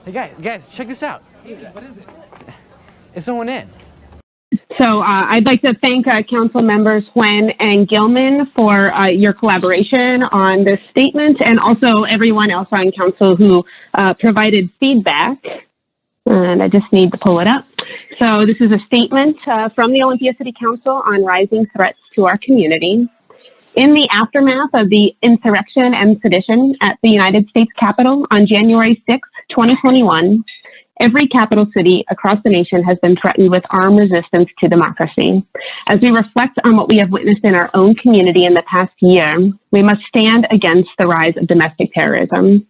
Hey guys, check this out. What is it? Is someone in? So I'd like to thank Council members Huynh and GIlman for your collaboration on this statement, and also everyone else on Council who provided feedback. And I just need to pull it up. So this is a statement from the Olympia City Council on rising threats to our community. In the aftermath of the insurrection and sedition at the United States Capitol on January 6, 2021, every capital city across the nation has been threatened with armed resistance to democracy. As we reflect on what we have witnessed in our own community in the past year, we must stand against the rise of domestic terrorism.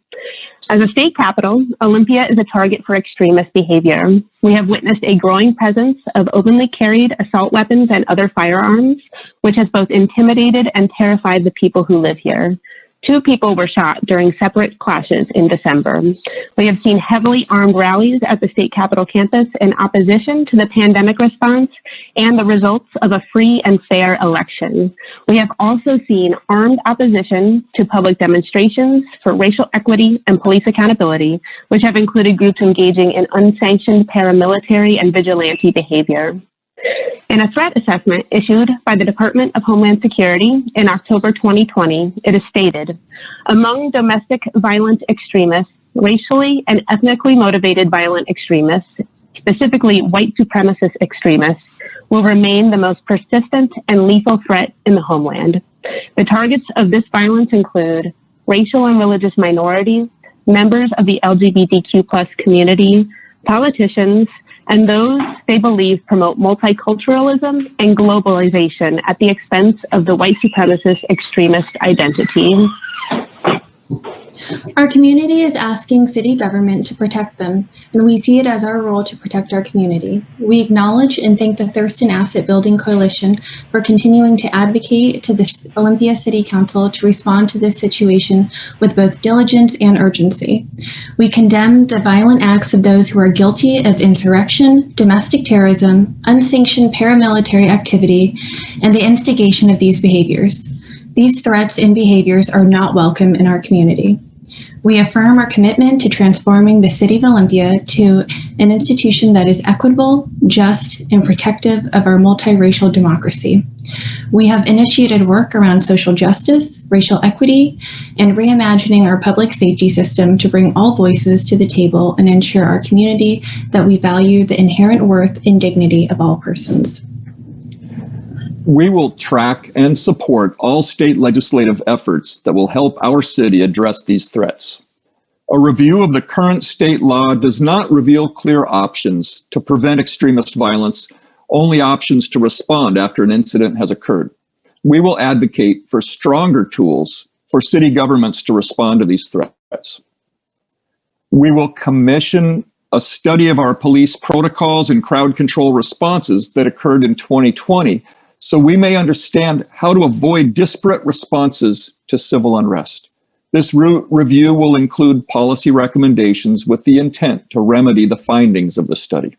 As a state capital, Olympia is a target for extremist behavior. We have witnessed a growing presence of openly carried assault weapons and other firearms, which has both intimidated and terrified the people who live here. 2 people were shot during separate clashes in December. We have seen heavily armed rallies at the state capitol campus in opposition to the pandemic response and the results of a free and fair election. We have also seen armed opposition to public demonstrations for racial equity and police accountability, which have included groups engaging in unsanctioned paramilitary and vigilante behavior. In a threat assessment issued by the Department of Homeland Security in October 2020, it is stated, among domestic violent extremists, racially and ethnically motivated violent extremists, specifically white supremacist extremists, will remain the most persistent and lethal threat in the homeland. The targets of this violence include racial and religious minorities, members of the LGBTQ+ community, politicians, and those they believe promote multiculturalism and globalization at the expense of the white supremacist extremist identity. Our community is asking city government to protect them, and we see it as our role to protect our community. We acknowledge and thank the Thurston Asset Building Coalition for continuing to advocate to the Olympia City Council to respond to this situation with both diligence and urgency. We condemn the violent acts of those who are guilty of insurrection, domestic terrorism, unsanctioned paramilitary activity, and the instigation of these behaviors. These threats and behaviors are not welcome in our community. We affirm our commitment to transforming the City of Olympia to an institution that is equitable, just, and protective of our multiracial democracy. We have initiated work around social justice, racial equity, and reimagining our public safety system to bring all voices to the table and ensure our community that we value the inherent worth and dignity of all persons. We will track and support all state legislative efforts that will help our city address these threats. A review of the current state law does not reveal clear options to prevent extremist violence, only options to respond after an incident has occurred. We will advocate for stronger tools for city governments to respond to these threats. We will commission a study of our police protocols and crowd control responses that occurred in 2020, so we may understand how to avoid disparate responses to civil unrest. This review will include policy recommendations with the intent to remedy the findings of the study.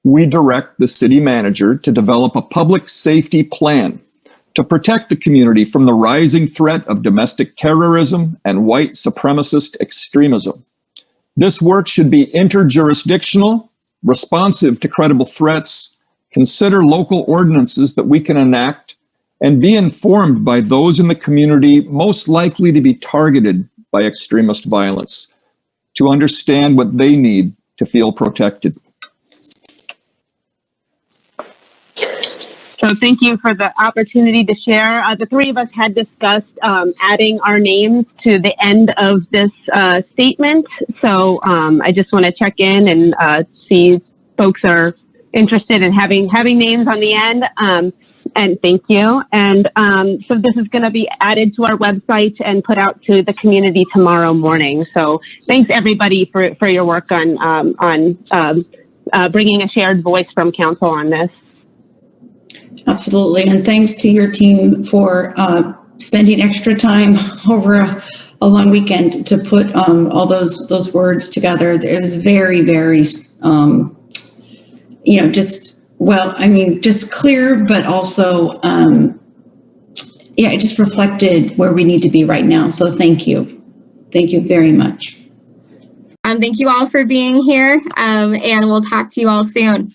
We direct the city manager to develop a public safety plan to protect the community from the rising threat of domestic terrorism and white supremacist extremism. This work should be interjurisdictional, responsive to credible threats, consider local ordinances that we can enact, and be informed by those in the community most likely to be targeted by extremist violence to understand what they need to feel protected. So thank you for the opportunity to share. The 3 of us had discussed adding our names to the end of this statement. So I just want to check in and see if folks are interested in having names on the end, and thank you. And so this is going to be added to our website and put out to the community tomorrow morning. So thanks everybody for your work on bringing a shared voice from council on this. Absolutely, and thanks to your team for spending extra time over a long weekend to put all those words together. It was very, very just clear, but also, it just reflected where we need to be right now. So thank you. Thank you very much. Thank you all for being here, and we'll talk to you all soon.